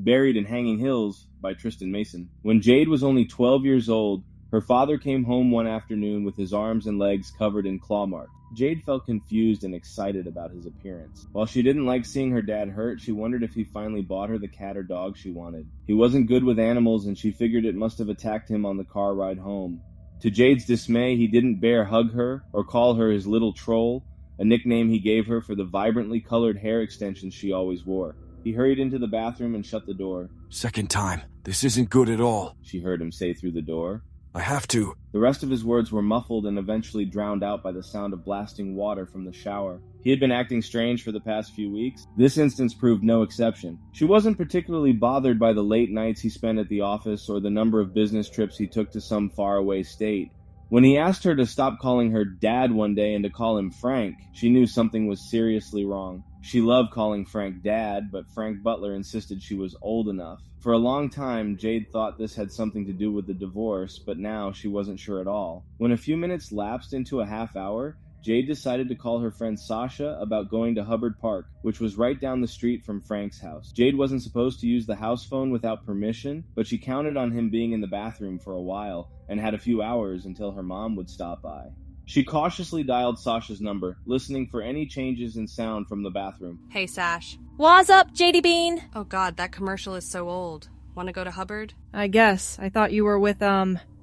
Buried in Hanging Hills by Tristan Mason. When Jade was only 12 years old, her father came home one afternoon with his arms and legs covered in claw marks. Jade felt confused and excited about his appearance. While she didn't like seeing her dad hurt, she wondered if he finally bought her the cat or dog she wanted. He wasn't good with animals, and she figured it must have attacked him on the car ride home. To Jade's dismay, he didn't dare hug her or call her his little troll, a nickname he gave her for the vibrantly colored hair extensions she always wore. He hurried into the bathroom and shut the door. "Second time. This isn't good at all," she heard him say through the door. "I have to." The rest of his words were muffled and eventually drowned out by the sound of blasting water from the shower. He had been acting strange for the past few weeks. This instance proved no exception. She wasn't particularly bothered by the late nights he spent at the office or the number of business trips he took to some faraway state. When he asked her to stop calling her dad one day and to call him Frank, she knew something was seriously wrong. She loved calling Frank dad, but Frank Butler insisted she was old enough. For a long time, Jade thought this had something to do with the divorce, but now she wasn't sure at all. When a few minutes lapsed into a half hour, Jade decided to call her friend Sasha about going to Hubbard Park, which was right down the street from Frank's house. Jade wasn't supposed to use the house phone without permission, but she counted on him being in the bathroom for a while, and had a few hours until her mom would stop by. She cautiously dialed Sasha's number, listening for any changes in sound from the bathroom. Hey, Sash. What's up, JD Bean? Oh god, that commercial is so old. Want to go to Hubbard? I guess. I thought you were with,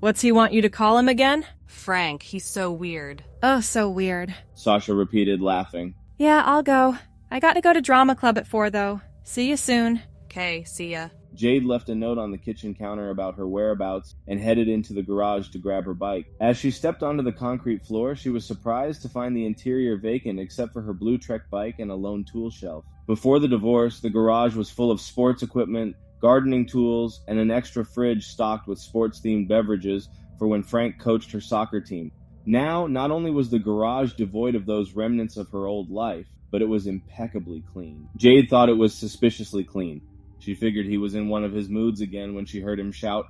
what's he want you to call him again? Frank, he's so weird. Oh, so weird. Sasha repeated, laughing. Yeah, I'll go. I got to go to drama club at 4, though. See you soon. Okay, see ya. Jade left a note on the kitchen counter about her whereabouts and headed into the garage to grab her bike. As she stepped onto the concrete floor, she was surprised to find the interior vacant except for her blue Trek bike and a lone tool shelf. Before the divorce, the garage was full of sports equipment, gardening tools, and an extra fridge stocked with sports-themed beverages for when Frank coached her soccer team. Now, not only was the garage devoid of those remnants of her old life, but it was impeccably clean. Jade thought it was suspiciously clean. She figured he was in one of his moods again when she heard him shout,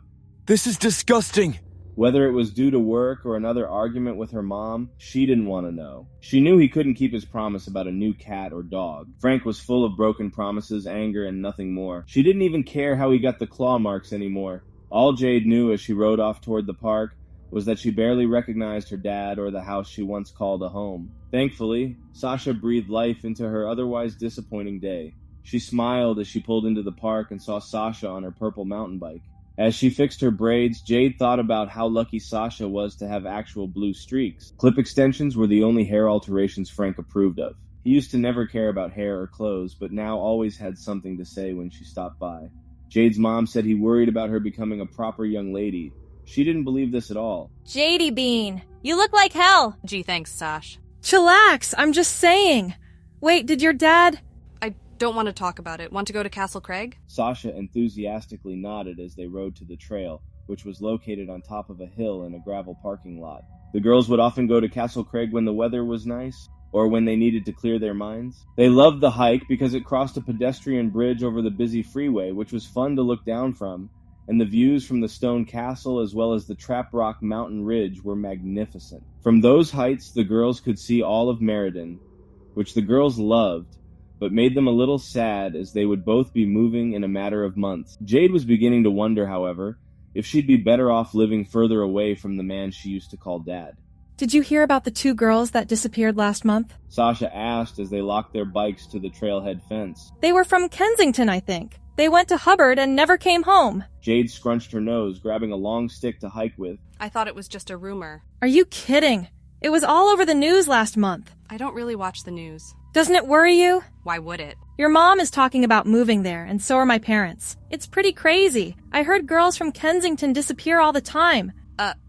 "This is disgusting!" Whether it was due to work or another argument with her mom, she didn't want to know. She knew he couldn't keep his promise about a new cat or dog. Frank was full of broken promises, anger, and nothing more. She didn't even care how he got the claw marks anymore. All Jade knew as she rode off toward the park was that she barely recognized her dad or the house she once called a home. Thankfully, Sasha breathed life into her otherwise disappointing day. She smiled as she pulled into the park and saw Sasha on her purple mountain bike. As she fixed her braids, Jade thought about how lucky Sasha was to have actual blue streaks. Clip extensions were the only hair alterations Frank approved of. He used to never care about hair or clothes, but now always had something to say when she stopped by. Jade's mom said he worried about her becoming a proper young lady. She didn't believe this at all. JD Bean, you look like hell. Gee, thanks, Sash. Chillax, I'm just saying. Wait, did your dad... I don't want to talk about it. Want to go to Castle Craig? Sasha enthusiastically nodded as they rode to the trail, which was located on top of a hill in a gravel parking lot. The girls would often go to Castle Craig when the weather was nice, or when they needed to clear their minds. They loved the hike because it crossed a pedestrian bridge over the busy freeway, which was fun to look down from, and the views from the stone castle as well as the Trap Rock mountain ridge were magnificent. From those heights, the girls could see all of Meriden, which the girls loved, but made them a little sad as they would both be moving in a matter of months. Jade was beginning to wonder, however, if she'd be better off living further away from the man she used to call Dad. Did you hear about the 2 girls that disappeared last month? Sasha asked as they locked their bikes to the trailhead fence. They were from Kensington, I think. They went to Hubbard and never came home. Jade scrunched her nose, grabbing a long stick to hike with. I thought it was just a rumor. Are you kidding? It was all over the news last month. I don't really watch the news. Doesn't it worry you? Why would it? Your mom is talking about moving there, and so are my parents. It's pretty crazy. I heard girls from Kensington disappear all the time.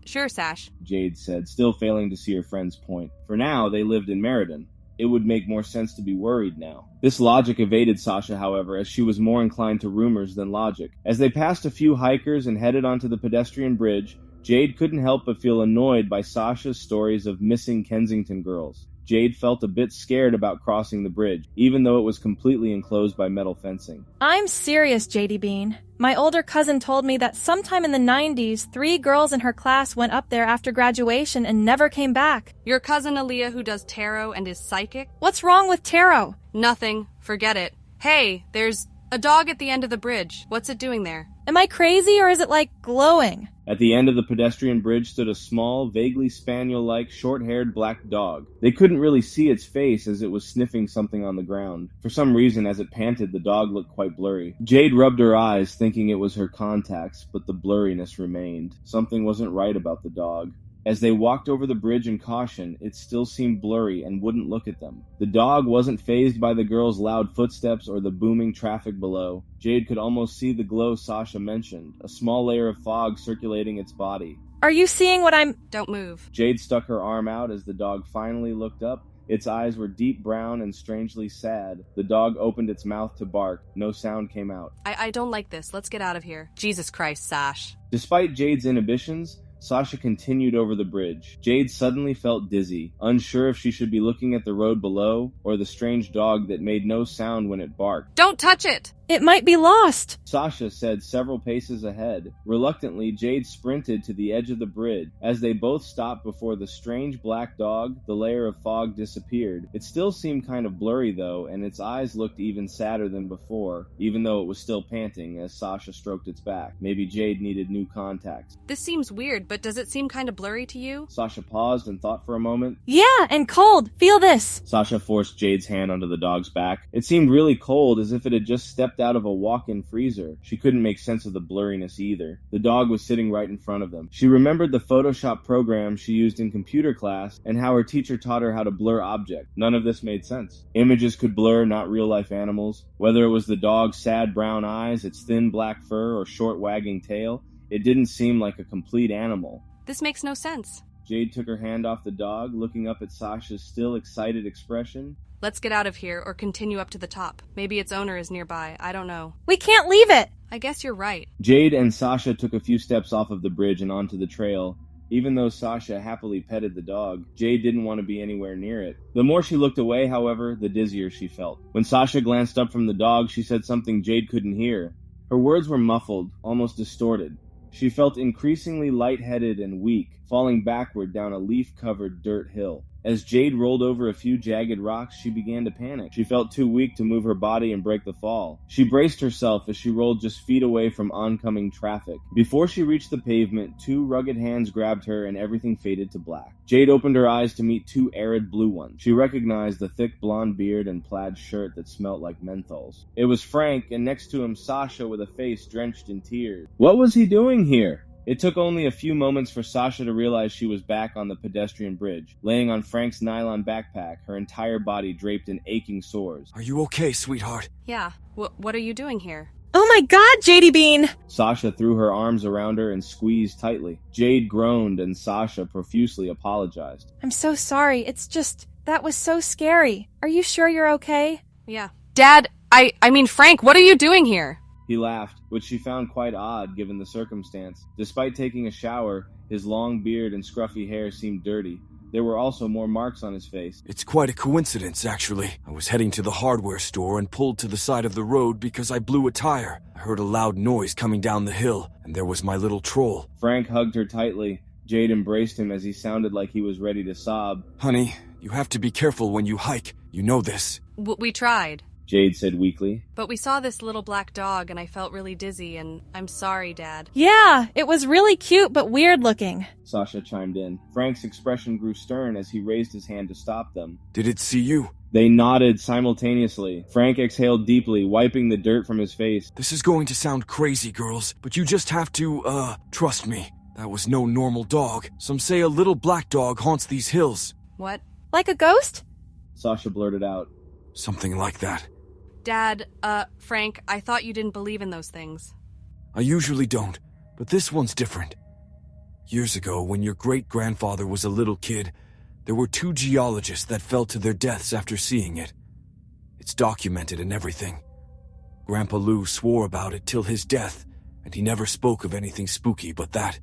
Sure, Sash. Jade said, still failing to see her friend's point. For now, they lived in Meriden. It would make more sense to be worried now. This logic evaded Sasha, however, as she was more inclined to rumors than logic. As they passed a few hikers and headed onto the pedestrian bridge, Jade couldn't help but feel annoyed by Sasha's stories of missing Kensington girls. Jade felt a bit scared about crossing the bridge, even though it was completely enclosed by metal fencing. I'm serious, JD Bean. My older cousin told me that sometime in the 90s, 3 girls in her class went up there after graduation and never came back. Your cousin Aaliyah who does tarot and is psychic? What's wrong with tarot? Nothing. Forget it. Hey, there's A dog at the end of the bridge. What's it doing there? Am I crazy or is it like glowing? At the end of the pedestrian bridge stood a small, vaguely spaniel-like, short-haired black dog. They couldn't really see its face as it was sniffing something on the ground. For some reason, as it panted, the dog looked quite blurry. Jade rubbed her eyes, thinking it was her contacts, but the blurriness remained. Something wasn't right about the dog. As they walked over the bridge in caution, it still seemed blurry and wouldn't look at them. The dog wasn't fazed by the girl's loud footsteps or the booming traffic below. Jade could almost see the glow Sasha mentioned, a small layer of fog circulating its body. Are you seeing what I'm... Don't move. Jade stuck her arm out as the dog finally looked up. Its eyes were deep brown and strangely sad. The dog opened its mouth to bark. No sound came out. I don't like this. Let's get out of here. Jesus Christ, Sash. Despite Jade's inhibitions, Sasha continued over the bridge. Jade suddenly felt dizzy, unsure if she should be looking at the road below or the strange dog that made no sound when it barked. Don't touch it! It might be lost. Sasha said several paces ahead. Reluctantly, Jade sprinted to the edge of the bridge. As they both stopped before the strange black dog, the layer of fog disappeared. It still seemed kind of blurry though, and its eyes looked even sadder than before, even though it was still panting as Sasha stroked its back. Maybe Jade needed new contacts. This seems weird, but does it seem kind of blurry to you? Sasha paused and thought for a moment. Yeah, and cold. Feel this. Sasha forced Jade's hand onto the dog's back. It seemed really cold, as if it had just stepped out of a walk-in freezer. She couldn't make sense of the blurriness either. The dog was sitting right in front of them. She remembered the Photoshop program she used in computer class and how her teacher taught her how to blur objects. None of this made sense. Images could blur, not real-life animals. Whether it was the dog's sad brown eyes, its thin black fur, or short wagging tail, it didn't seem like a complete animal. This makes no sense. Jade took her hand off the dog, looking up at Sasha's still excited expression. Let's get out of here or continue up to the top. Maybe its owner is nearby. I don't know. We can't leave it. I guess you're right. Jade and Sasha took a few steps off of the bridge and onto the trail. Even though Sasha happily petted the dog, Jade didn't want to be anywhere near it. The more she looked away, however, the dizzier she felt. When Sasha glanced up from the dog, she said something Jade couldn't hear. Her words were muffled, almost distorted. She felt increasingly lightheaded and weak, falling backward down a leaf-covered dirt hill. As Jade rolled over a few jagged rocks, she began to panic. She felt too weak to move her body and break the fall. She braced herself as she rolled just feet away from oncoming traffic. Before she reached the pavement, two rugged hands grabbed her and everything faded to black. Jade opened her eyes to meet two arid blue ones. She recognized the thick blonde beard and plaid shirt that smelt like menthols. It was Frank, and next to him Sasha with a face drenched in tears. What was he doing here? It took only a few moments for Sasha to realize she was back on the pedestrian bridge, laying on Frank's nylon backpack, her entire body draped in aching sores. Are you okay, sweetheart? Yeah. What are you doing here? Oh my god, Jade Bean! Sasha threw her arms around her and squeezed tightly. Jade groaned and Sasha profusely apologized. I'm so sorry. It's just, that was so scary. Are you sure you're okay? Yeah. Dad, I mean Frank, what are you doing here? He laughed, which she found quite odd given the circumstance. Despite taking a shower, his long beard and scruffy hair seemed dirty. There were also more marks on his face. It's quite a coincidence, actually. I was heading to the hardware store and pulled to the side of the road because I blew a tire. I heard a loud noise coming down the hill, and there was my little troll. Frank hugged her tightly. Jade embraced him as he sounded like he was ready to sob. Honey, you have to be careful when you hike. You know this. We tried. Jade said weakly. But we saw this little black dog and I felt really dizzy and I'm sorry, Dad. Yeah, it was really cute but weird looking. Sasha chimed in. Frank's expression grew stern as he raised his hand to stop them. Did it see you? They nodded simultaneously. Frank exhaled deeply, wiping the dirt from his face. This is going to sound crazy, girls, but you just have to, trust me. That was no normal dog. Some say a little black dog haunts these hills. What? Like a ghost? Sasha blurted out. Something like that. Dad, Frank, I thought you didn't believe in those things. I usually don't, but this one's different. Years ago, when your great-grandfather was a little kid, there were two geologists that fell to their deaths after seeing it. It's documented and everything. Grandpa Lou swore about it till his death, and he never spoke of anything spooky but that.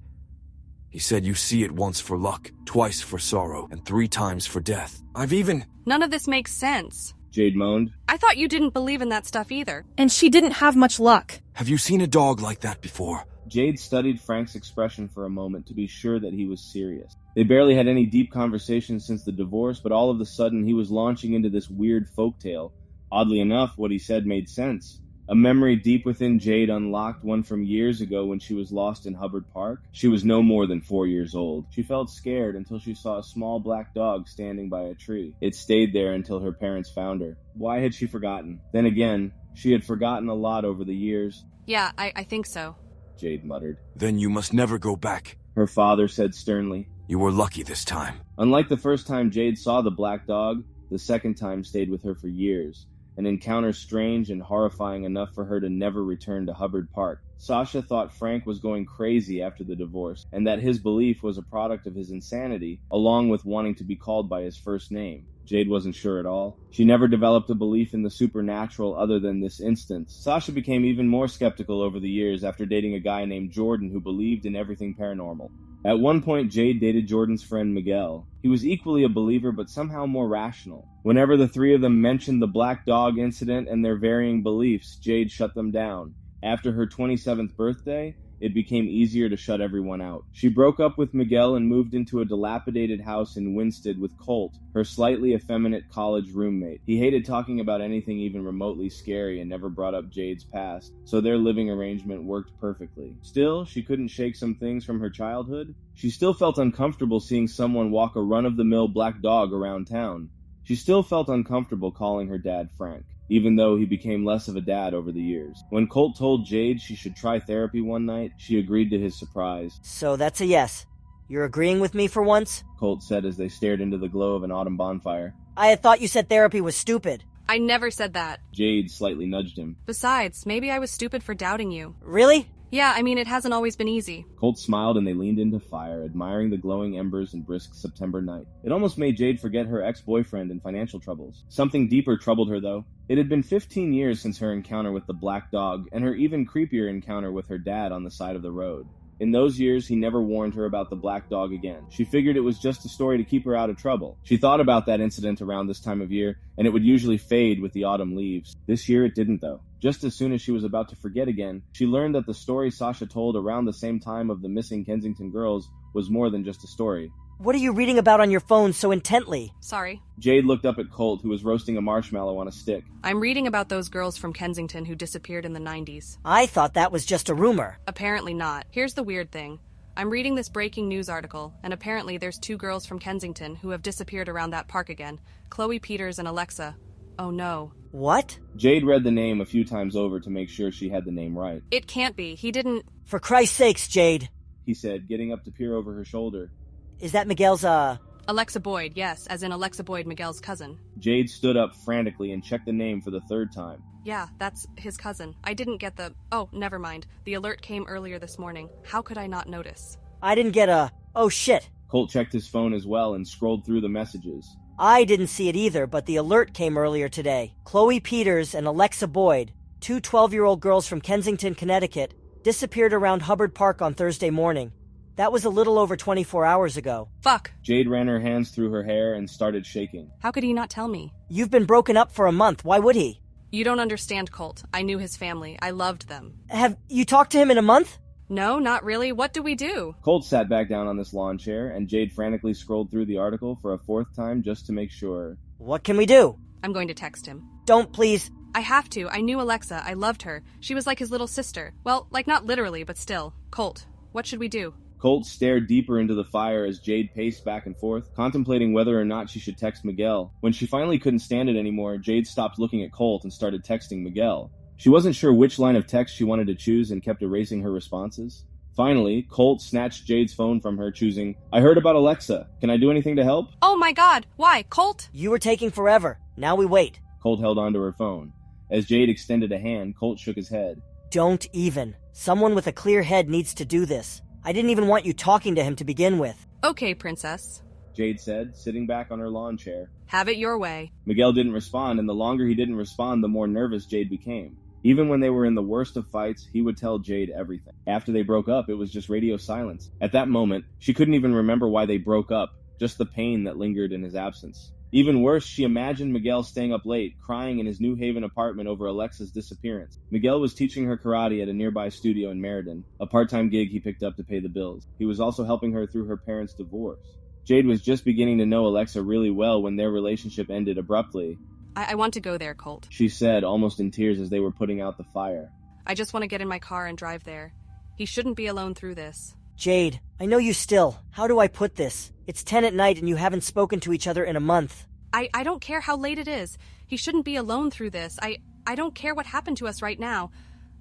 He said you see it once for luck, twice for sorrow, and 3 times for death. None of this makes sense. Jade moaned. I thought you didn't believe in that stuff either. And she didn't have much luck. Have you seen a dog like that before? Jade studied Frank's expression for a moment to be sure that he was serious. They barely had any deep conversation since the divorce, but all of a sudden he was launching into this weird folktale. Oddly enough, what he said made sense. A memory deep within Jade unlocked one from years ago when she was lost in Hubbard Park. She was no more than 4 years old. She felt scared until she saw a small black dog standing by a tree. It stayed there until her parents found her. Why had she forgotten? Then again, she had forgotten a lot over the years. Yeah, I think so. Jade muttered. Then you must never go back. Her father said sternly. You were lucky this time. Unlike the first time Jade saw the black dog, the second time stayed with her for years. An encounter strange and horrifying enough for her to never return to Hubbard Park. Sasha thought Frank was going crazy after the divorce, and that his belief was a product of his insanity, along with wanting to be called by his first name. Jade wasn't sure at all. She never developed a belief in the supernatural other than this instance. Sasha became even more skeptical over the years after dating a guy named Jordan who believed in everything paranormal. At one point, Jade dated Jordan's friend Miguel. He was equally a believer, but somehow more rational. Whenever the three of them mentioned the black dog incident and their varying beliefs, Jade shut them down. After her 27th birthday, it became easier to shut everyone out. She broke up with Miguel and moved into a dilapidated house in Winsted with Colt, her slightly effeminate college roommate. He hated talking about anything even remotely scary and never brought up Jade's past, so their living arrangement worked perfectly. Still, she couldn't shake some things from her childhood. She still felt uncomfortable seeing someone walk a run-of-the-mill black dog around town. She still felt uncomfortable calling her dad Frank, even though he became less of a dad over the years. When Colt told Jade she should try therapy one night, she agreed to his surprise. So that's a yes. You're agreeing with me for once? Colt said as they stared into the glow of an autumn bonfire. I had thought you said therapy was stupid. I never said that. Jade slightly nudged him. Besides, maybe I was stupid for doubting you. Really? Yeah, I mean, it hasn't always been easy. Colt smiled and they leaned into fire, admiring the glowing embers and brisk September night. It almost made Jade forget her ex-boyfriend and financial troubles. Something deeper troubled her, though. It had been 15 years since her encounter with the black dog, and her even creepier encounter with her dad on the side of the road. In those years, he never warned her about the black dog again. She figured it was just a story to keep her out of trouble. She thought about that incident around this time of year, and it would usually fade with the autumn leaves. This year it didn't, though. Just as soon as she was about to forget again, she learned that the story Sasha told around the same time of the missing Kensington girls was more than just a story. What are you reading about on your phone so intently? Sorry. Jade looked up at Colt, who was roasting a marshmallow on a stick. I'm reading about those girls from Kensington who disappeared in the 90s. I thought that was just a rumor. Apparently not. Here's the weird thing. I'm reading this breaking news article, and apparently there's 2 girls from Kensington who have disappeared around that park again. Chloe Peters and Alexa. Oh no. What? Jade read the name a few times over to make sure she had the name right. It can't be. He didn't... For Christ's sakes, Jade. He said, getting up to peer over her shoulder. Is that Miguel's, Alexa Boyd, yes, as in Alexa Boyd, Miguel's cousin. Jade stood up frantically and checked the name for the 3rd time. Yeah, that's his cousin. I didn't get the... Oh, never mind. The alert came earlier this morning. How could I not notice? I didn't get a... Oh shit. Colt checked his phone as well and scrolled through the messages. I didn't see it either, but the alert came earlier today. Chloe Peters and Alexa Boyd, 2 12-year-old girls from Kensington, Connecticut, disappeared around Hubbard Park on Thursday morning. That was a little over 24 hours ago. Fuck. Jade ran her hands through her hair and started shaking. How could he not tell me? You've been broken up for a month. Why would he? You don't understand, Colt. I knew his family. I loved them. Have you talked to him in a month? No, not really. What do we do? Colt sat back down on this lawn chair, and Jade frantically scrolled through the article for a 4th time just to make sure. What can we do? I'm going to text him. Don't, please. I have to. I knew Alexa. I loved her. She was like his little sister. Well, like not literally, but still. Colt, what should we do? Colt stared deeper into the fire as Jade paced back and forth, contemplating whether or not she should text Miguel. When she finally couldn't stand it anymore, Jade stopped looking at Colt and started texting Miguel. She wasn't sure which line of text she wanted to choose and kept erasing her responses. Finally, Colt snatched Jade's phone from her, choosing, I heard about Alexa. Can I do anything to help? Oh my god! Why? Colt? You were taking forever. Now we wait. Colt held onto her phone. As Jade extended a hand, Colt shook his head. Don't even. Someone with a clear head needs to do this. I didn't even want you talking to him to begin with. Okay, princess. Jade said, sitting back on her lawn chair. Have it your way. Miguel didn't respond, and the longer he didn't respond, the more nervous Jade became. Even when they were in the worst of fights, he would tell Jade everything. After they broke up, it was just radio silence. At that moment, she couldn't even remember why they broke up, just the pain that lingered in his absence. Even worse, she imagined Miguel staying up late, crying in his New Haven apartment over Alexa's disappearance. Miguel was teaching her karate at a nearby studio in Meriden, a part-time gig he picked up to pay the bills. He was also helping her through her parents' divorce. Jade was just beginning to know Alexa really well when their relationship ended abruptly. I want to go there, Colt. she said, almost in tears as they were putting out the fire. I just want to get in my car and drive there. He shouldn't be alone through this. Jade, I know you still. How do I put this? It's 10 at night and you haven't spoken to each other in a month. I don't care how late it is. He shouldn't be alone through this. I don't care what happened to us right now.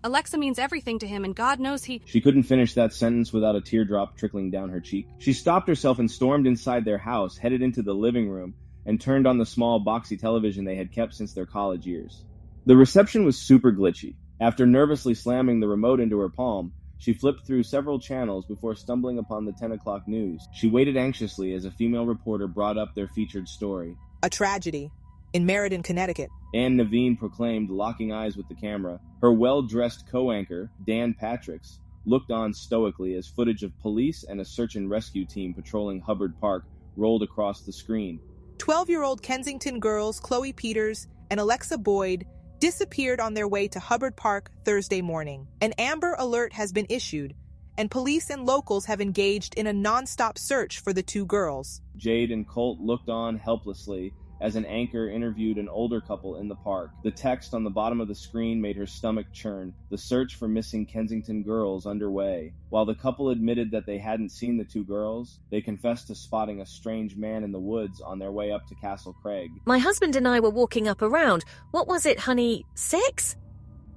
Alexa means everything to him, and God knows he— She couldn't finish that sentence without a teardrop trickling down her cheek. She stopped herself and stormed inside their house, headed into the living room, and turned on the small boxy television they had kept since their college years. The reception was super glitchy. After nervously slamming the remote into her palm, she flipped through several channels before stumbling upon the 10 o'clock news. She waited anxiously as a female reporter brought up their featured story. A tragedy in Meriden, Connecticut. Ann Naveen proclaimed, locking eyes with the camera. Her well-dressed co-anchor, Dan Patricks, looked on stoically as footage of police and a search and rescue team patrolling Hubbard Park rolled across the screen. 12-year-old Kensington girls Chloe Peters and Alexa Boyd disappeared on their way to Hubbard Park Thursday morning. An Amber Alert has been issued, and police and locals have engaged in a non-stop search for the two girls. Jade and Colt looked on helplessly as an anchor interviewed an older couple in the park. The text on the bottom of the screen made her stomach churn. The search for missing Kensington girls underway. While the couple admitted that they hadn't seen the two girls, they confessed to spotting a strange man in the woods on their way up to Castle Craig. My husband and I were walking up around. What was it, honey? 6?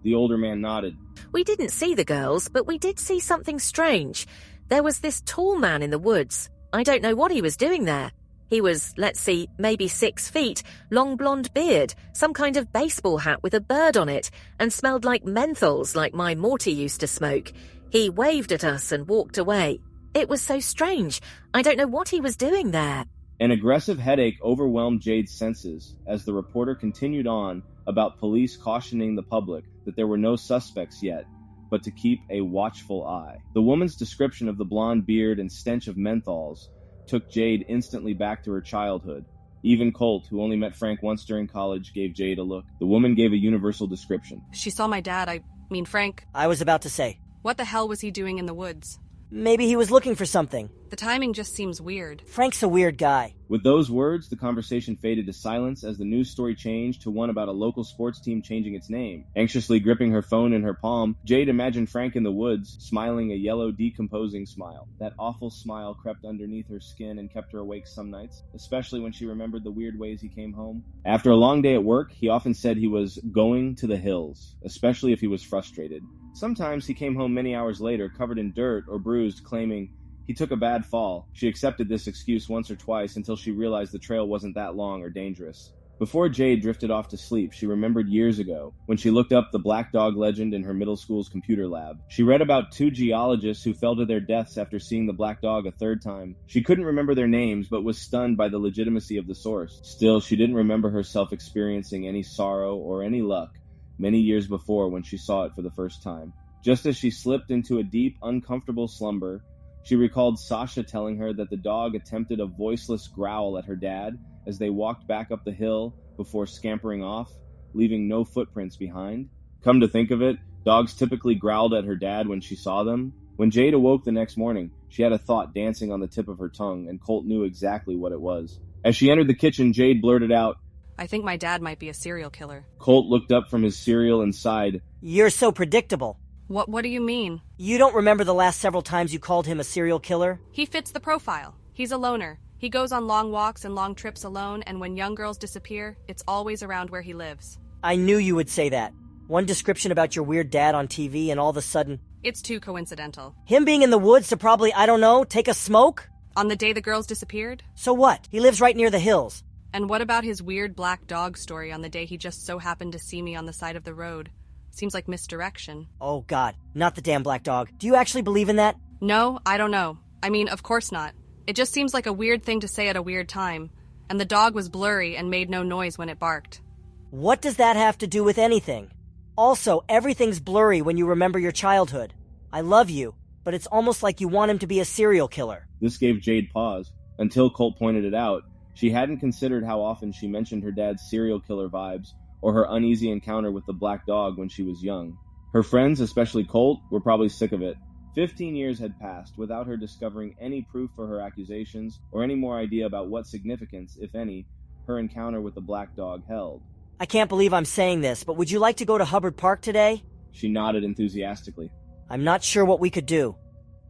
The older man nodded. We didn't see the girls, but we did see something strange. There was this tall man in the woods. I don't know what he was doing there. He was, let's see, maybe 6 feet, long blonde beard, some kind of baseball hat with a bird on it, and smelled like menthols like my Morty used to smoke. He waved at us and walked away. It was so strange. I don't know what he was doing there. An aggressive headache overwhelmed Jade's senses as the reporter continued on about police cautioning the public that there were no suspects yet, but to keep a watchful eye. The woman's description of the blonde beard and stench of menthols took Jade instantly back to her childhood. Even Colt, who only met Frank once during college, gave Jade a look. The woman gave a universal description. She saw my dad, I mean Frank. I was about to say. What the hell was he doing in the woods? Maybe he was looking for something. The timing just seems weird. Frank's a weird guy. With those words, the conversation faded to silence as the news story changed to one about a local sports team changing its name. Anxiously gripping her phone in her palm, Jade imagined Frank in the woods, smiling a yellow, decomposing smile. That awful smile crept underneath her skin and kept her awake some nights, especially when she remembered the weird ways he came home. After a long day at work, he often said he was going to the hills, especially if he was frustrated. Sometimes he came home many hours later, covered in dirt or bruised, claiming he took a bad fall. She accepted this excuse once or twice until she realized the trail wasn't that long or dangerous. Before Jade drifted off to sleep, she remembered years ago when she looked up the black dog legend in her middle school's computer lab. She read about 2 geologists who fell to their deaths after seeing the black dog a third time. She couldn't remember their names, but was stunned by the legitimacy of the source. Still, she didn't remember herself experiencing any sorrow or any luck many years before when she saw it for the first time. Just as she slipped into a deep, uncomfortable slumber, she recalled Sasha telling her that the dog attempted a voiceless growl at her dad as they walked back up the hill before scampering off, leaving no footprints behind. Come to think of it, dogs typically growled at her dad when she saw them. When Jade awoke the next morning, she had a thought dancing on the tip of her tongue, and Colt knew exactly what it was. As she entered the kitchen, Jade blurted out, I think my dad might be a serial killer. Colt looked up from his cereal and sighed. You're so predictable. What do you mean? You don't remember the last several times you called him a serial killer? He fits the profile. He's a loner. He goes on long walks and long trips alone, and when young girls disappear, it's always around where he lives. I knew you would say that. One description about your weird dad on TV, and all of a sudden... It's too coincidental. Him being in the woods to probably, I don't know, take a smoke? On the day the girls disappeared? So what? He lives right near the hills. And what about his weird black dog story on the day he just so happened to see me on the side of the road? Seems like misdirection. Oh God, not the damn black dog. Do you actually believe in that? No, I don't know. I mean, of course not. It just seems like a weird thing to say at a weird time. And the dog was blurry and made no noise when it barked. What does that have to do with anything? Also, everything's blurry when you remember your childhood. I love you, but it's almost like you want him to be a serial killer. This gave Jade pause. Until Colt pointed it out, she hadn't considered how often she mentioned her dad's serial killer vibes or her uneasy encounter with the black dog when she was young. Her friends, especially Colt, were probably sick of it. 15 years had passed without her discovering any proof for her accusations or any more idea about what significance, if any, her encounter with the black dog held. I can't believe I'm saying this, but would you like to go to Hubbard Park today? She nodded enthusiastically. I'm not sure what we could do.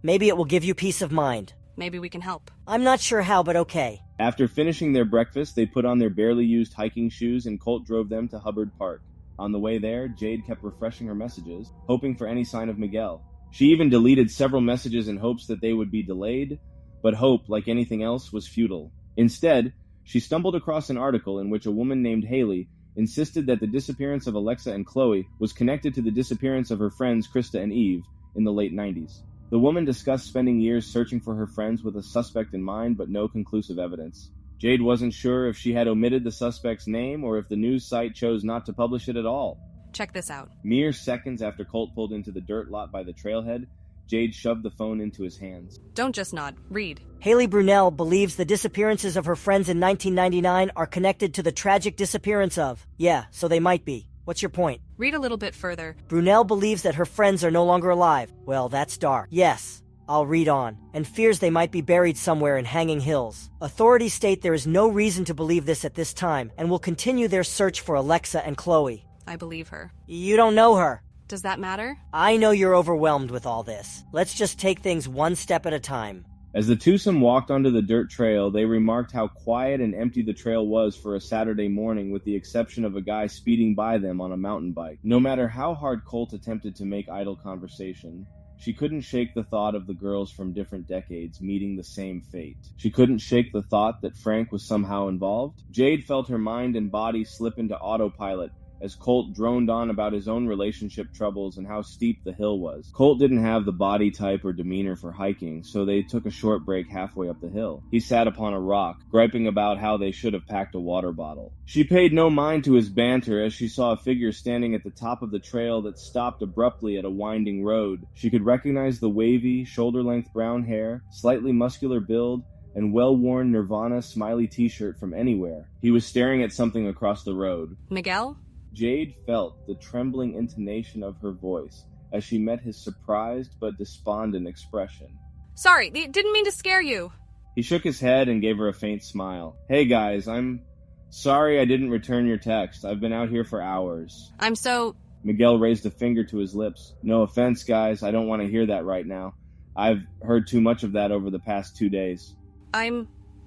Maybe it will give you peace of mind. Maybe we can help. I'm not sure how, but okay. After finishing their breakfast, they put on their barely used hiking shoes and Colt drove them to Hubbard Park. On the way there, Jade kept refreshing her messages, hoping for any sign of Miguel. She even deleted several messages in hopes that they would be delayed, but hope, like anything else, was futile. Instead, she stumbled across an article in which a woman named Haley insisted that the disappearance of Alexa and Chloe was connected to the disappearance of her friends Krista and Eve in the late 90s. The woman discussed spending years searching for her friends with a suspect in mind, but no conclusive evidence. Jade wasn't sure if she had omitted the suspect's name or if the news site chose not to publish it at all. Check this out. Mere seconds after Colt pulled into the dirt lot by the trailhead, Jade shoved the phone into his hands. Don't just nod. Read. Haley Brunel believes the disappearances of her friends in 1999 are connected to the tragic disappearance of... Yeah, so they might be. What's your point? Read a little bit further. Brunel believes that her friends are no longer alive. Well, that's dark. Yes, I'll read on. And fears they might be buried somewhere in Hanging Hills. Authorities state there is no reason to believe this at this time and will continue their search for Alexa and Chloe. I believe her. You don't know her. Does that matter? I know you're overwhelmed with all this. Let's just take things one step at a time. As the twosome walked onto the dirt trail, they remarked how quiet and empty the trail was for a Saturday morning, with the exception of a guy speeding by them on a mountain bike. No matter how hard Colt attempted to make idle conversation, she couldn't shake the thought of the girls from different decades meeting the same fate. She couldn't shake the thought that Frank was somehow involved. Jade felt her mind and body slip into autopilot as Colt droned on about his own relationship troubles and how steep the hill was. Colt didn't have the body type or demeanor for hiking, so they took a short break halfway up the hill. He sat upon a rock, griping about how they should have packed a water bottle. She paid no mind to his banter as she saw a figure standing at the top of the trail that stopped abruptly at a winding road. She could recognize the wavy, shoulder-length brown hair, slightly muscular build, and well-worn Nirvana smiley t-shirt from anywhere. He was staring at something across the road. Miguel? Jade felt the trembling intonation of her voice as she met his surprised but despondent expression. Sorry, didn't mean to scare you. He shook his head and gave her a faint smile. Hey guys, I'm sorry I didn't return your text. I've been out here for hours. I'm so... Miguel raised a finger to his lips. No offense, guys. I don't want to hear that right now. I've heard too much of that over the past 2 days.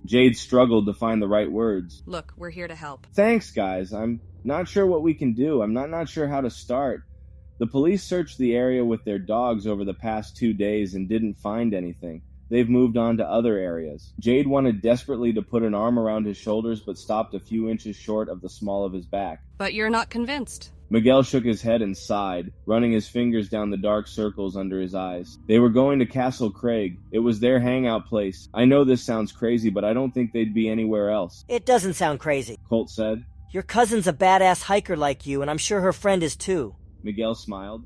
Jade struggled to find the right words. Look, we're here to help. Thanks, guys. I'm not sure what we can do. I'm not sure how to start. The police searched the area with their dogs over the past 2 days and didn't find anything. They've moved on to other areas. Jade wanted desperately to put an arm around his shoulders, but stopped a few inches short of the small of his back. But you're not convinced. Miguel shook his head and sighed, running his fingers down the dark circles under his eyes. They were going to Castle Craig. It was their hangout place. I know this sounds crazy, but I don't think they'd be anywhere else. It doesn't sound crazy, Colt said. Your cousin's a badass hiker like you, and I'm sure her friend is too. Miguel smiled.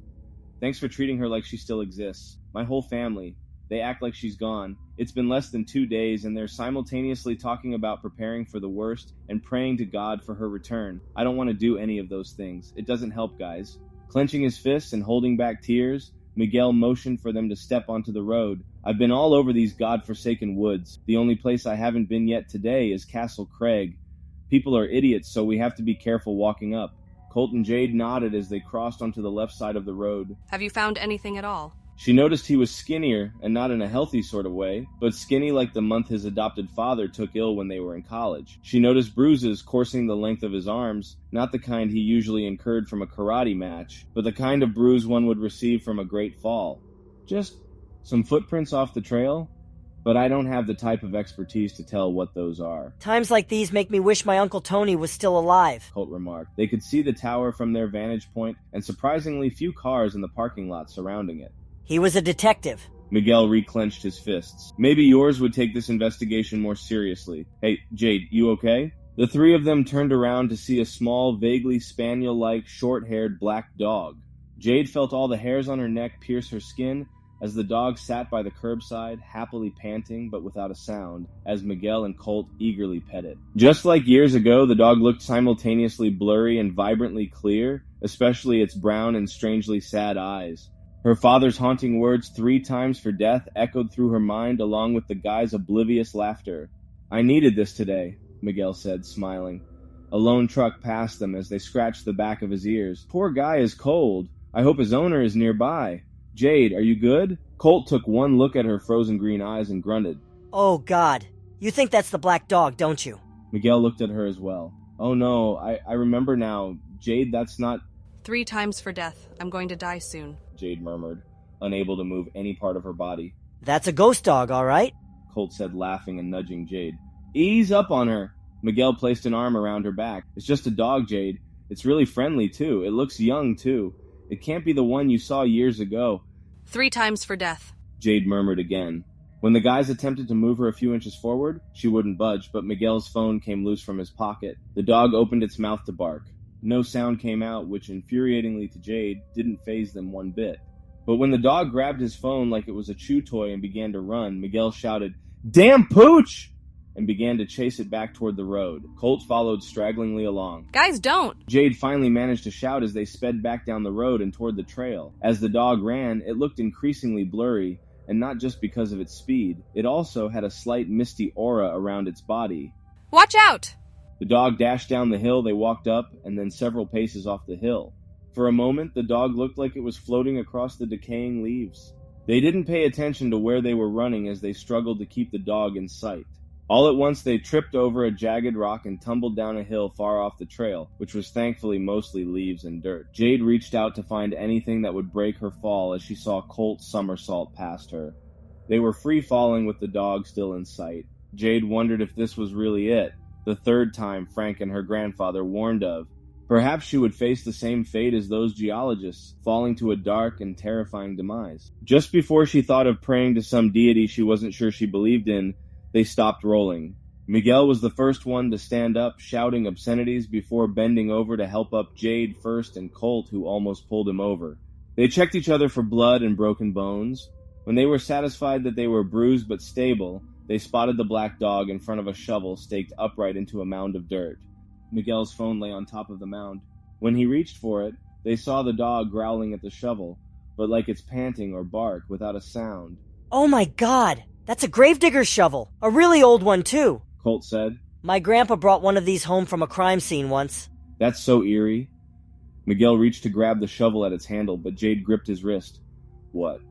Thanks for treating her like she still exists. My whole family. They act like she's gone. It's been less than 2 days, and they're simultaneously talking about preparing for the worst and praying to God for her return. I don't want to do any of those things. It doesn't help, guys. Clenching his fists and holding back tears, Miguel motioned for them to step onto the road. I've been all over these godforsaken woods. The only place I haven't been yet today is Castle Craig. People are idiots, so we have to be careful walking up. Colt and Jade nodded as they crossed onto the left side of the road. Have you found anything at all? She noticed he was skinnier, and not in a healthy sort of way, but skinny like the month his adopted father took ill when they were in college. She noticed bruises coursing the length of his arms, not the kind he usually incurred from a karate match, but the kind of bruise one would receive from a great fall. Just some footprints off the trail, but I don't have the type of expertise to tell what those are. Times like these make me wish my Uncle Tony was still alive, Colt remarked. They could see the tower from their vantage point, and surprisingly few cars in the parking lot surrounding it. He was a detective. Miguel reclenched his fists. Maybe yours would take this investigation more seriously. Hey, Jade, you okay? The three of them turned around to see a small, vaguely spaniel-like, short-haired black dog. Jade felt all the hairs on her neck pierce her skin as the dog sat by the curbside, happily panting but without a sound, as Miguel and Colt eagerly pet it. Just like years ago, the dog looked simultaneously blurry and vibrantly clear, especially its brown and strangely sad eyes. Her father's haunting words 3 times for death echoed through her mind along with the guy's oblivious laughter. I needed this today, Miguel said, smiling. A lone truck passed them as they scratched the back of his ears. Poor guy is cold. I hope his owner is nearby. Jade, are you good? Colt took one look at her frozen green eyes and grunted. Oh, God. You think that's the black dog, don't you? Miguel looked at her as well. Oh no, I remember now. Jade, that's not... 3 times for death. I'm going to die soon, Jade murmured, unable to move any part of her body. That's a ghost dog, all right? Colt said, laughing and nudging Jade. Ease up on her. Miguel placed an arm around her back. It's just a dog, Jade. It's really friendly, too. It looks young, too. It can't be the one you saw years ago. 3 times for death, Jade murmured again. When the guys attempted to move her a few inches forward, she wouldn't budge, but Miguel's phone came loose from his pocket. The dog opened its mouth to bark. No sound came out, which, infuriatingly to Jade, didn't faze them one bit. But when the dog grabbed his phone like it was a chew toy and began to run, Miguel shouted, "Damn pooch!" and began to chase it back toward the road. Colt followed stragglingly along. Guys, don't! Jade finally managed to shout as they sped back down the road and toward the trail. As the dog ran, it looked increasingly blurry, and not just because of its speed. It also had a slight misty aura around its body. Watch out! The dog dashed down the hill they walked up, and then several paces off the hill. For a moment, the dog looked like it was floating across the decaying leaves. They didn't pay attention to where they were running as they struggled to keep the dog in sight. All at once, they tripped over a jagged rock and tumbled down a hill far off the trail, which was thankfully mostly leaves and dirt. Jade reached out to find anything that would break her fall as she saw Colt somersault past her. They were free-falling with the dog still in sight. Jade wondered if this was really it, the 3rd time Frank and her grandfather warned of. Perhaps she would face the same fate as those geologists, falling to a dark and terrifying demise. Just before she thought of praying to some deity she wasn't sure she believed in, they stopped rolling. Miguel was the first one to stand up, shouting obscenities before bending over to help up Jade first and Colt, who almost pulled him over. They checked each other for blood and broken bones. When they were satisfied that they were bruised but stable, they spotted the black dog in front of a shovel staked upright into a mound of dirt. Miguel's phone lay on top of the mound. When he reached for it, they saw the dog growling at the shovel, but like it's panting or bark without a sound. Oh my God! That's a gravedigger's shovel! A really old one, too! Colt said. My grandpa brought one of these home from a crime scene once. That's so eerie. Miguel reached to grab the shovel at its handle, but Jade gripped his wrist. What?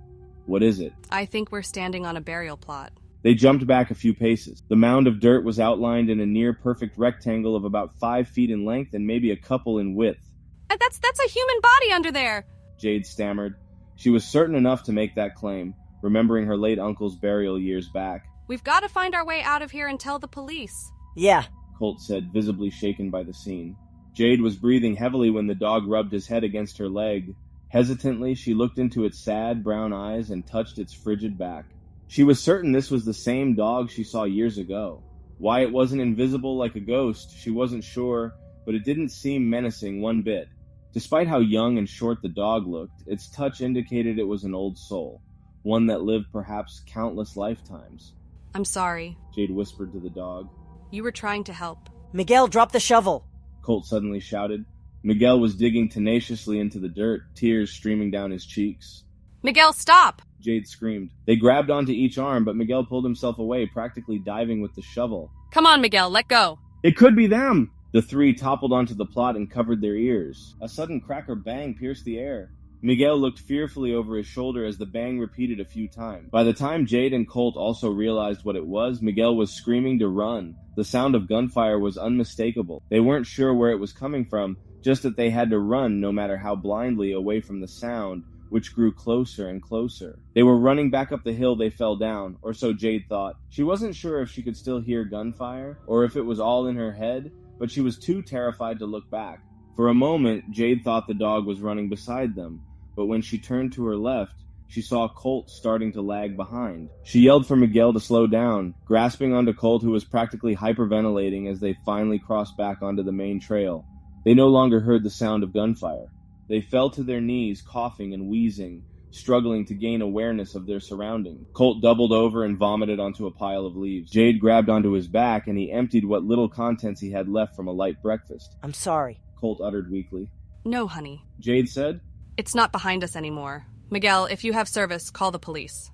What is it? I think we're standing on a burial plot. They jumped back a few paces. The mound of dirt was outlined in a near-perfect rectangle of about 5 feet in length and maybe a couple in width. That's a human body under there! Jade stammered. She was certain enough to make that claim, remembering her late uncle's burial years back. We've got to find our way out of here and tell the police. Yeah, Colt said, visibly shaken by the scene. Jade was breathing heavily when the dog rubbed his head against her leg. Hesitantly, she looked into its sad brown eyes and touched its frigid back. She was certain this was the same dog she saw years ago. Why it wasn't invisible like a ghost, she wasn't sure, but it didn't seem menacing one bit. Despite how young and short the dog looked, its touch indicated it was an old soul, one that lived perhaps countless lifetimes. I'm sorry, Jade whispered to the dog. You were trying to help. Miguel, drop the shovel! Colt suddenly shouted. Miguel was digging tenaciously into the dirt, tears streaming down his cheeks. Miguel, stop! Jade screamed. They grabbed onto each arm, but Miguel pulled himself away, practically diving with the shovel. Come on, Miguel, let go! It could be them! The 3 toppled onto the plot and covered their ears. A sudden crack or bang pierced the air. Miguel looked fearfully over his shoulder as the bang repeated a few times. By the time Jade and Colt also realized what it was, Miguel was screaming to run. The sound of gunfire was unmistakable. They weren't sure where it was coming from, just that they had to run no matter how blindly away from the sound, which grew closer and closer. They were running back up the hill they fell down, or so Jade thought. She wasn't sure if she could still hear gunfire, or if it was all in her head, but she was too terrified to look back. For a moment, Jade thought the dog was running beside them, but when she turned to her left, she saw Colt starting to lag behind. She yelled for Miguel to slow down, grasping onto Colt, who was practically hyperventilating as they finally crossed back onto the main trail. They no longer heard the sound of gunfire. They fell to their knees, coughing and wheezing, struggling to gain awareness of their surroundings. Colt doubled over and vomited onto a pile of leaves. Jade grabbed onto his back, and he emptied what little contents he had left from a light breakfast. I'm sorry, Colt uttered weakly. No, honey. Jade said. It's not behind us anymore. Miguel, if you have service, call the police.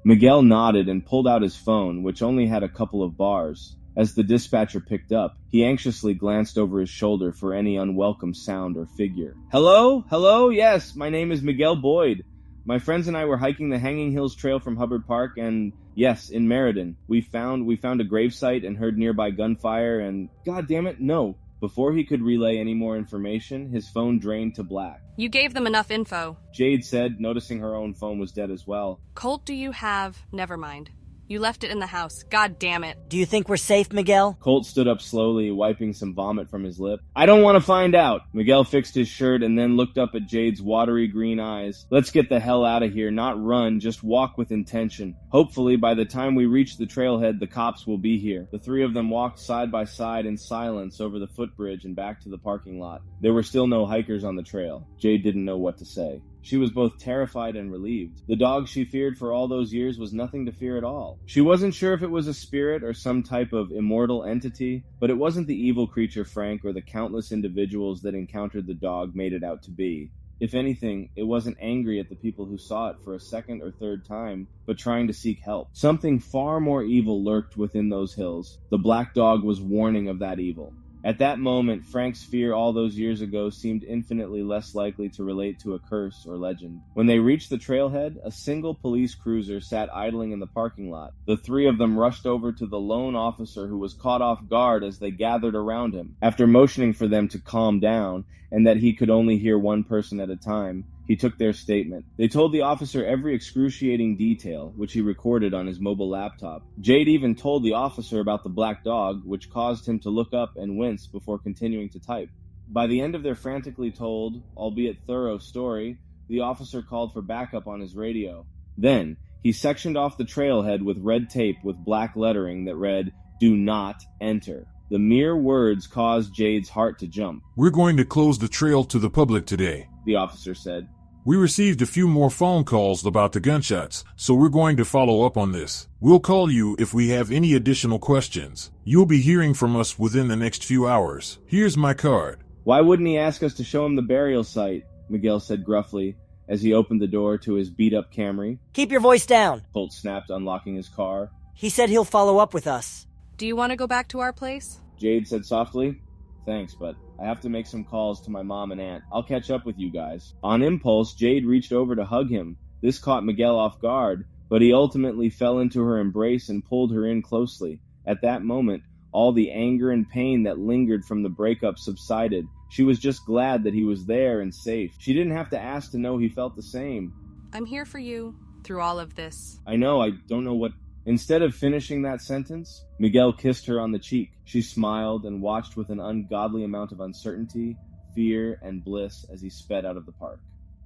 Miguel nodded and pulled out his phone, which only had a couple of bars. As the dispatcher picked up, he anxiously glanced over his shoulder for any unwelcome sound or figure. Hello? Hello? Yes, my name is Miguel Boyd. My friends and I were hiking the Hanging Hills Trail from Hubbard Park and, yes, in Meriden. We found a gravesite and heard nearby gunfire and, God damn it, no. Before he could relay any more information, his phone drained to black. You gave them enough info. Jade said, noticing her own phone was dead as well. Colt, do you have... Never mind. You left it in the house. God damn it. Do you think we're safe, Miguel? Colt stood up slowly, wiping some vomit from his lip. I don't want to find out. Miguel fixed his shirt and then looked up at Jade's watery green eyes. Let's get the hell out of here, not run, just walk with intention. Hopefully, by the time we reach the trailhead, the cops will be here. The three of them walked side by side in silence over the footbridge and back to the parking lot. There were still no hikers on the trail. Jade didn't know what to say. She was both terrified and relieved. The dog she feared for all those years was nothing to fear at all. She wasn't sure if it was a spirit or some type of immortal entity, but it wasn't the evil creature Frank or the countless individuals that encountered the dog made it out to be. If anything, it wasn't angry at the people who saw it for a second or third time, but trying to seek help. Something far more evil lurked within those hills. The black dog was warning of that evil. At that moment, Frank's fear all those years ago seemed infinitely less likely to relate to a curse or legend. When they reached the trailhead, a single police cruiser sat idling in the parking lot. The three of them rushed over to the lone officer who was caught off guard as they gathered around him. After motioning for them to calm down, and that he could only hear one person at a time, he took their statement. They told the officer every excruciating detail, which he recorded on his mobile laptop. Jade even told the officer about the black dog, which caused him to look up and wince before continuing to type. By the end of their frantically told, albeit thorough story, the officer called for backup on his radio. Then, he sectioned off the trailhead with red tape with black lettering that read, "Do not enter." The mere words caused Jade's heart to jump. We're going to close the trail to the public today, the officer said. We received a few more phone calls about the gunshots, so we're going to follow up on this. We'll call you if we have any additional questions. You'll be hearing from us within the next few hours. Here's my card. Why wouldn't he ask us to show him the burial site? Miguel said gruffly as he opened the door to his beat-up Camry. Keep your voice down, Colt snapped, unlocking his car. He said he'll follow up with us. Do you want to go back to our place? Jade said softly. Thanks, but I have to make some calls to my mom and aunt. I'll catch up with you guys. On impulse, Jade reached over to hug him. This caught Miguel off guard, but he ultimately fell into her embrace and pulled her in closely. At that moment, all the anger and pain that lingered from the breakup subsided. She was just glad that he was there and safe. She didn't have to ask to know he felt the same. I'm here for you through all of this. I know, I don't know what... Instead of finishing that sentence, Miguel kissed her on the cheek. She smiled and watched with an ungodly amount of uncertainty, fear, and bliss as he sped out of the park.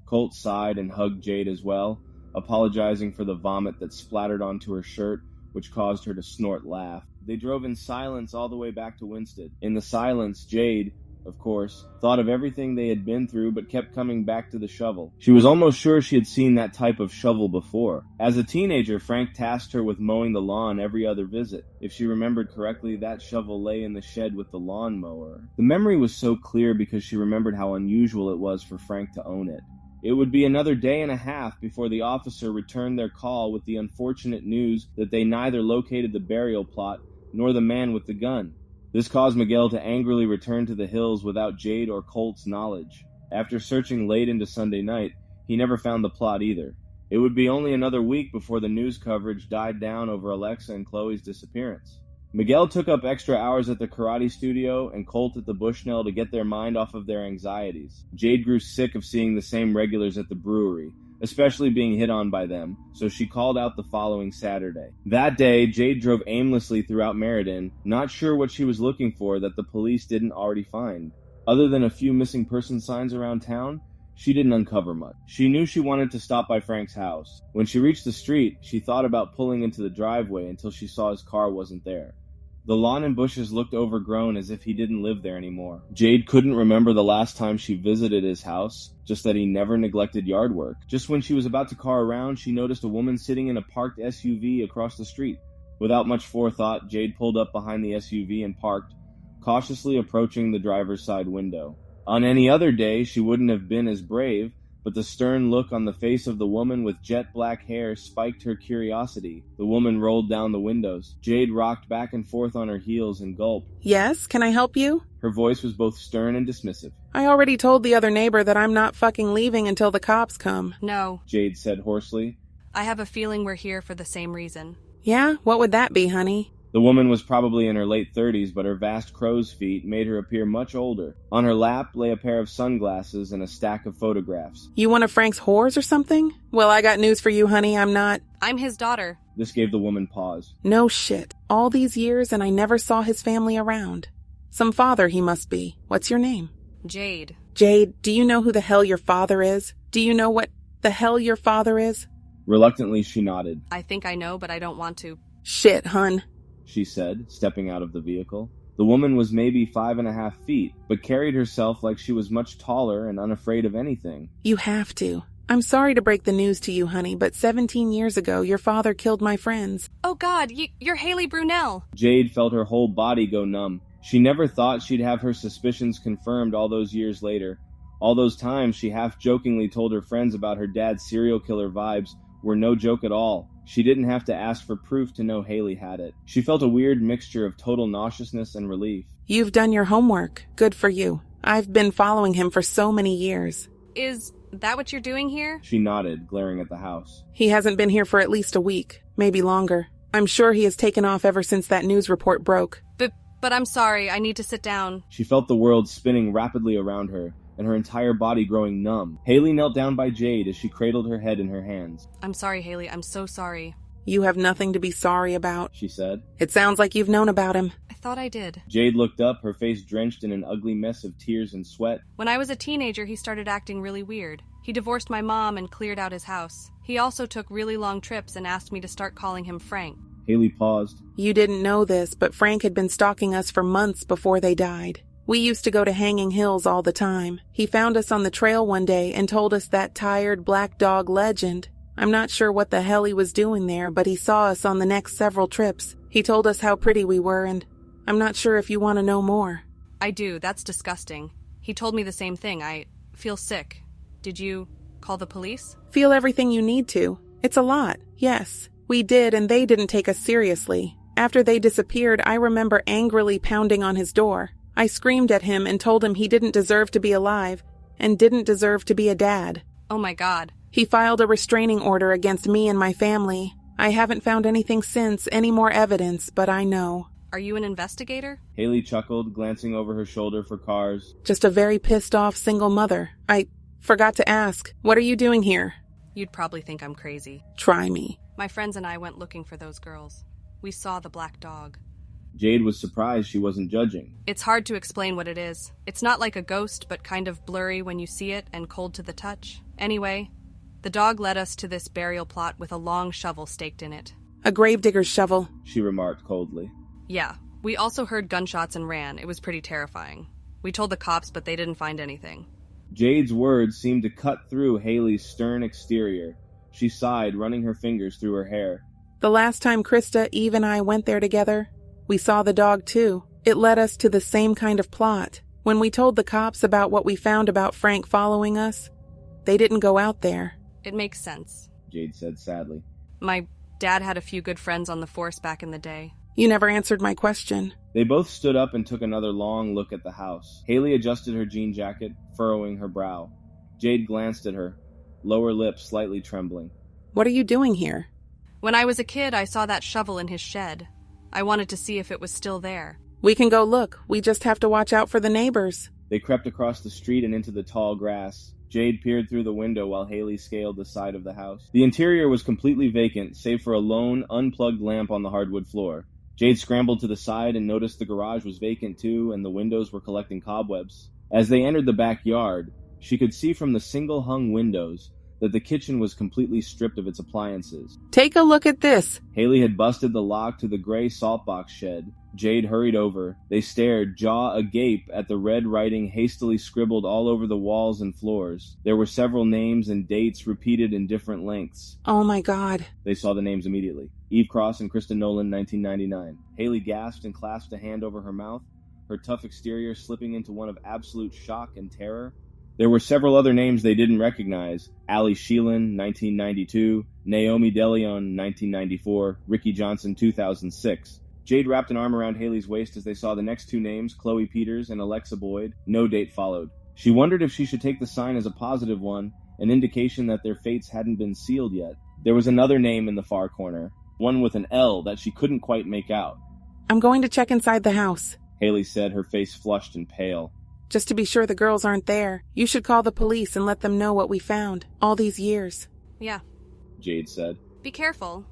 Colt sighed and hugged Jade as well, apologizing for the vomit that splattered onto her shirt, which caused her to snort laugh. They drove in silence all the way back to Winsted. In the silence, Jade, of course, thought of everything they had been through but kept coming back to the shovel. She was almost sure she had seen that type of shovel before. As a teenager, Frank tasked her with mowing the lawn every other visit. If she remembered correctly, that shovel lay in the shed with the lawnmower. The memory was so clear because she remembered how unusual it was for Frank to own it. It would be another day and a half before the officer returned their call with the unfortunate news that they neither located the burial plot nor the man with the gun. This caused Miguel to angrily return to the hills without Jade or Colt's knowledge. After searching late into Sunday night, he never found the plot either. It would be only another week before the news coverage died down over Alexa and Chloe's disappearance. Miguel took up extra hours at the karate studio and Colt at the Bushnell to get their mind off of their anxieties. Jade grew sick of seeing the same regulars at the brewery, especially being hit on by them, so she called out the following Saturday. That day, Jade drove aimlessly throughout Meriden, not sure what she was looking for that the police didn't already find. Other than a few missing person signs around town, she didn't uncover much. She knew she wanted to stop by Frank's house. When she reached the street, she thought about pulling into the driveway until she saw his car wasn't there. The lawn and bushes looked overgrown as if he didn't live there anymore. Jade couldn't remember the last time she visited his house, just that he never neglected yard work. Just when she was about to car around, she noticed a woman sitting in a parked SUV across the street. Without much forethought, Jade pulled up behind the SUV and parked, cautiously approaching the driver's side window. On any other day, she wouldn't have been as brave, but the stern look on the face of the woman with jet black hair spiked her curiosity. The woman rolled down the windows. Jade rocked back and forth on her heels and gulped. Yes, can I help you? Her voice was both stern and dismissive. I already told the other neighbor that I'm not fucking leaving until the cops come. No, Jade said hoarsely. I have a feeling we're here for the same reason. Yeah? What would that be, honey? The woman was probably in her late 30s, but her vast crow's feet made her appear much older. On her lap lay a pair of sunglasses and a stack of photographs. You one of Frank's whores or something? Well, I got news for you, honey. I'm not. I'm his daughter. This gave the woman pause. No shit. All these years and I never saw his family around. Some father he must be. What's your name? Jade. Jade, do you know who the hell your father is? Do you know what the hell your father is? Reluctantly, she nodded. I think I know, but I don't want to. Shit, hun. She said, stepping out of the vehicle. The woman was maybe 5.5 feet, but carried herself like she was much taller and unafraid of anything. You have to. I'm sorry to break the news to you, honey, but 17 years ago, your father killed my friends. Oh God, you're Haley Brunel. Jade felt her whole body go numb. She never thought she'd have her suspicions confirmed all those years later. All those times she half-jokingly told her friends about her dad's serial killer vibes were no joke at all. She didn't have to ask for proof to know Haley had it. She felt a weird mixture of total nauseousness and relief. You've done your homework. Good for you. I've been following him for so many years. Is that what you're doing here? She nodded, glaring at the house. He hasn't been here for at least a week, maybe longer. I'm sure he has taken off ever since that news report broke. But I'm sorry, I need to sit down. She felt the world spinning rapidly around her, and her entire body growing numb. Haley knelt down by Jade as she cradled her head in her hands. I'm sorry, Haley. I'm so sorry. You have nothing to be sorry about, she said. It sounds like you've known about him. I thought I did. Jade looked up, her face drenched in an ugly mess of tears and sweat. When I was a teenager, he started acting really weird. He divorced my mom and cleared out his house. He also took really long trips and asked me to start calling him Frank. Haley paused. You didn't know this, but Frank had been stalking us for months before they died. We used to go to Hanging Hills all the time. He found us on the trail one day and told us that tired black dog legend. I'm not sure what the hell he was doing there, but he saw us on the next several trips. He told us how pretty we were, and I'm not sure if you want to know more. I do. That's disgusting. He told me the same thing. I feel sick. Did you call the police? Feel everything you need to. It's a lot, yes. We did, and they didn't take us seriously. After they disappeared, I remember angrily pounding on his door. I screamed at him and told him he didn't deserve to be alive and didn't deserve to be a dad. Oh my God. He filed a restraining order against me and my family. I haven't found anything since, any more evidence, but I know. Are you an investigator? Haley chuckled, glancing over her shoulder for cars. Just a very pissed off single mother. I forgot to ask, what are you doing here? You'd probably think I'm crazy. Try me. My friends and I went looking for those girls. We saw the black dog. Jade was surprised she wasn't judging. It's hard to explain what it is. It's not like a ghost, but kind of blurry when you see it and cold to the touch. Anyway, the dog led us to this burial plot with a long shovel staked in it. A gravedigger's shovel, she remarked coldly. Yeah, we also heard gunshots and ran. It was pretty terrifying. We told the cops, but they didn't find anything. Jade's words seemed to cut through Haley's stern exterior. She sighed, running her fingers through her hair. The last time Krista, Eve, and I went there together, we saw the dog too. It led us to the same kind of plot. When we told the cops about what we found about Frank following us, they didn't go out there. It makes sense, Jade said sadly. My dad had a few good friends on the force back in the day. You never answered my question. They both stood up and took another long look at the house. Haley adjusted her jean jacket, furrowing her brow. Jade glanced at her, lower lip slightly trembling. What are you doing here? When I was a kid, I saw that shovel in his shed. I wanted to see if it was still there. We can go look. We just have to watch out for the neighbors. They crept across the street and into the tall grass. Jade peered through the window while Haley scaled the side of the house. The interior was completely vacant, save for a lone, unplugged lamp on the hardwood floor. Jade scrambled to the side and noticed the garage was vacant too, and the windows were collecting cobwebs. As they entered the backyard, she could see from the single-hung windows that the kitchen was completely stripped of its appliances. Take a look at this. Haley had busted the lock to the gray saltbox shed. Jade hurried over. They stared, jaw agape, at the red writing hastily scribbled all over the walls and floors. There were several names and dates repeated in different lengths. Oh my God. They saw the names immediately. Eve Cross and Kristen Nolan, 1999. Haley gasped and clasped a hand over her mouth, her tough exterior slipping into one of absolute shock and terror. There were several other names they didn't recognize. Allie Sheelan, 1992, Naomi DeLeon, 1994, Ricky Johnson, 2006. Jade wrapped an arm around Haley's waist as they saw the next two names, Chloe Peters and Alexa Boyd. No date followed. She wondered if she should take the sign as a positive one, an indication that their fates hadn't been sealed yet. There was another name in the far corner, one with an L that she couldn't quite make out. I'm going to check inside the house, Haley said, her face flushed and pale. Just to be sure the girls aren't there. You should call the police and let them know what we found all these years. Yeah. Jade said. Be careful.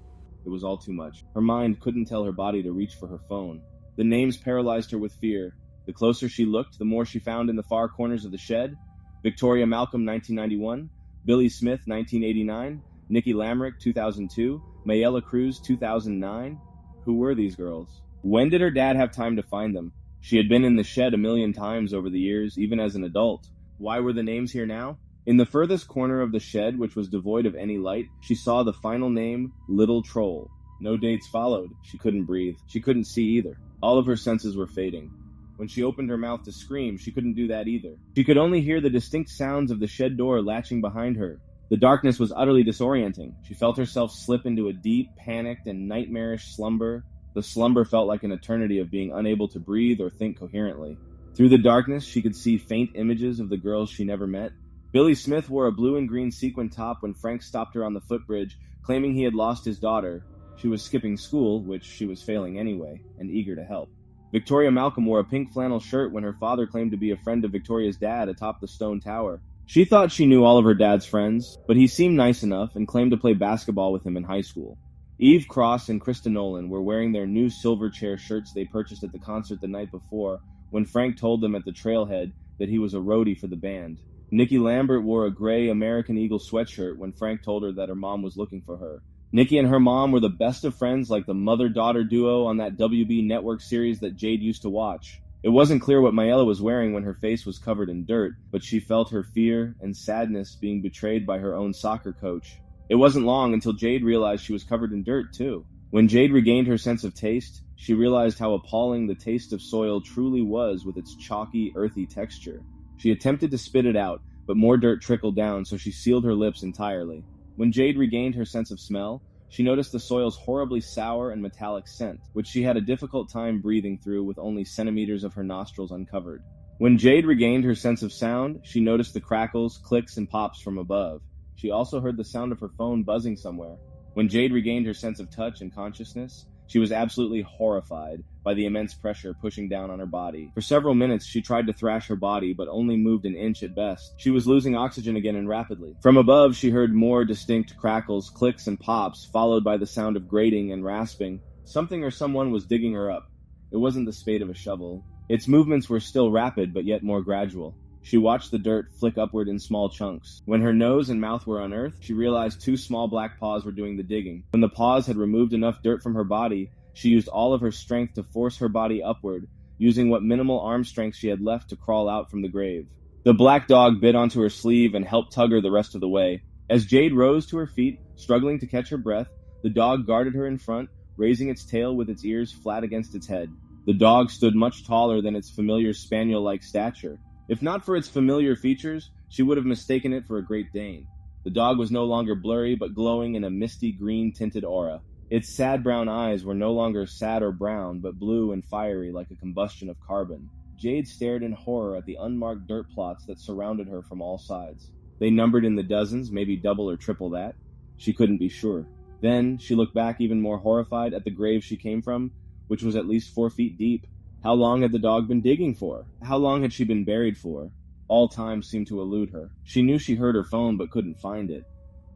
It was all too much. Her mind couldn't tell her body to reach for her phone. The names paralyzed her with fear. The closer she looked, the more she found in the far corners of the shed. Victoria Malcolm, 1991. Billy Smith, 1989. Nikki Lamrick, 2002. Mayella Cruz, 2009. Who were these girls? When did her dad have time to find them? She had been in the shed a million times over the years, even as an adult. Why were the names here now? In the furthest corner of the shed, which was devoid of any light, she saw the final name, Little Troll. No dates followed. She couldn't breathe. She couldn't see either. All of her senses were fading. When she opened her mouth to scream, she couldn't do that either. She could only hear the distinct sounds of the shed door latching behind her. The darkness was utterly disorienting. She felt herself slip into a deep, panicked, and nightmarish slumber. The slumber felt like an eternity of being unable to breathe or think coherently. Through the darkness, she could see faint images of the girls she never met. Billy Smith wore a blue and green sequin top when Frank stopped her on the footbridge, claiming he had lost his daughter. She was skipping school, which she was failing anyway, and eager to help. Victoria Malcolm wore a pink flannel shirt when her father claimed to be a friend of Victoria's dad atop the stone tower. She thought she knew all of her dad's friends, but he seemed nice enough and claimed to play basketball with him in high school. Eve Cross and Krista Nolan were wearing their new Silverchair shirts they purchased at the concert the night before when Frank told them at the trailhead that he was a roadie for the band. Nikki Lambert wore a gray American Eagle sweatshirt when Frank told her that her mom was looking for her. Nikki and her mom were the best of friends, like the mother-daughter duo on that WB network series that Jade used to watch. It wasn't clear what Mayella was wearing when her face was covered in dirt, but she felt her fear and sadness being betrayed by her own soccer coach. It wasn't long until Jade realized she was covered in dirt, too. When Jade regained her sense of taste, she realized how appalling the taste of soil truly was with its chalky, earthy texture. She attempted to spit it out, but more dirt trickled down, so she sealed her lips entirely. When Jade regained her sense of smell, she noticed the soil's horribly sour and metallic scent, which she had a difficult time breathing through with only centimeters of her nostrils uncovered. When Jade regained her sense of sound, she noticed the crackles, clicks, and pops from above. She also heard the sound of her phone buzzing somewhere. When Jade regained her sense of touch and consciousness, she was absolutely horrified by the immense pressure pushing down on her body. For several minutes, she tried to thrash her body, but only moved an inch at best. She was losing oxygen again and rapidly. From above, she heard more distinct crackles, clicks, and pops, followed by the sound of grating and rasping. Something or someone was digging her up. It wasn't the spade of a shovel. Its movements were still rapid, but yet more gradual. She watched the dirt flick upward in small chunks. When her nose and mouth were unearthed, she realized two small black paws were doing the digging. When the paws had removed enough dirt from her body, she used all of her strength to force her body upward, using what minimal arm strength she had left to crawl out from the grave. The black dog bit onto her sleeve and helped tug her the rest of the way. As Jade rose to her feet, struggling to catch her breath, the dog guarded her in front, raising its tail with its ears flat against its head. The dog stood much taller than its familiar spaniel-like stature. If not for its familiar features, she would have mistaken it for a Great Dane. The dog was no longer blurry, but glowing in a misty green-tinted aura. Its sad brown eyes were no longer sad or brown, but blue and fiery like a combustion of carbon. Jade stared in horror at the unmarked dirt plots that surrounded her from all sides. They numbered in the dozens, maybe double or triple that. She couldn't be sure. Then she looked back even more horrified at the grave she came from, which was at least 4 feet deep. How long had the dog been digging for? How long had she been buried for? All time seemed to elude her. She knew she heard her phone but couldn't find it.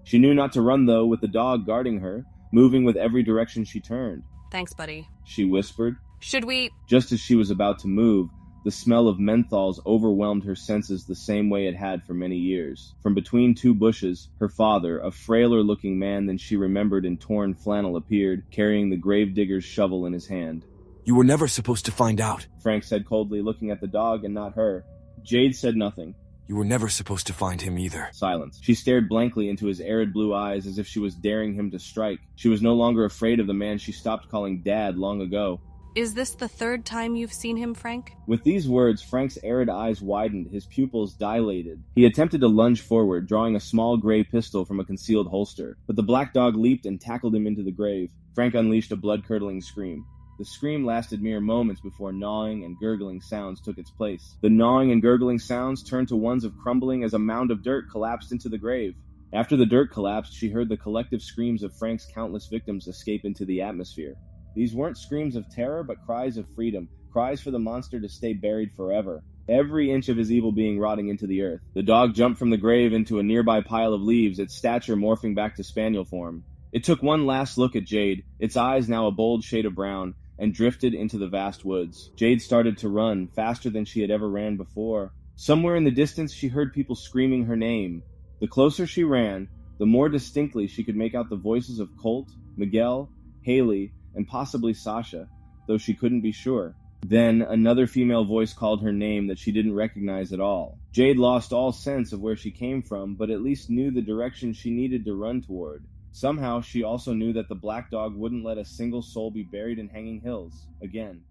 She knew not to run, though, with the dog guarding her, moving with every direction she turned. Thanks, buddy. She whispered. Should we... Just as she was about to move, the smell of menthols overwhelmed her senses the same way it had for many years. From between two bushes, her father, a frailer-looking man than she remembered in torn flannel, appeared, carrying the gravedigger's shovel in his hand. You were never supposed to find out. Frank said coldly, looking at the dog and not her. Jade said nothing. You were never supposed to find him either. Silence. She stared blankly into his arid blue eyes as if she was daring him to strike. She was no longer afraid of the man she stopped calling Dad long ago. Is this the third time you've seen him, Frank? With these words, Frank's arid eyes widened, his pupils dilated. He attempted to lunge forward, drawing a small gray pistol from a concealed holster, but the black dog leaped and tackled him into the grave. Frank unleashed a blood-curdling scream. The scream lasted mere moments before gnawing and gurgling sounds took its place. The gnawing and gurgling sounds turned to ones of crumbling as a mound of dirt collapsed into the grave. After the dirt collapsed, she heard the collective screams of Frank's countless victims escape into the atmosphere. These weren't screams of terror, but cries of freedom, cries for the monster to stay buried forever. Every inch of his evil being rotting into the earth. The dog jumped from the grave into a nearby pile of leaves, its stature morphing back to spaniel form. It took one last look at Jade, its eyes now a bold shade of brown, and drifted into the vast woods. Jade started to run, faster than she had ever ran before. Somewhere in the distance she heard people screaming her name. The closer she ran, the more distinctly she could make out the voices of Colt, Miguel, Haley, and possibly Sasha, though she couldn't be sure. Then another female voice called her name that she didn't recognize at all. Jade lost all sense of where she came from, but at least knew the direction she needed to run toward. Somehow she also knew that the black dog wouldn't let a single soul be buried in Hanging Hills again.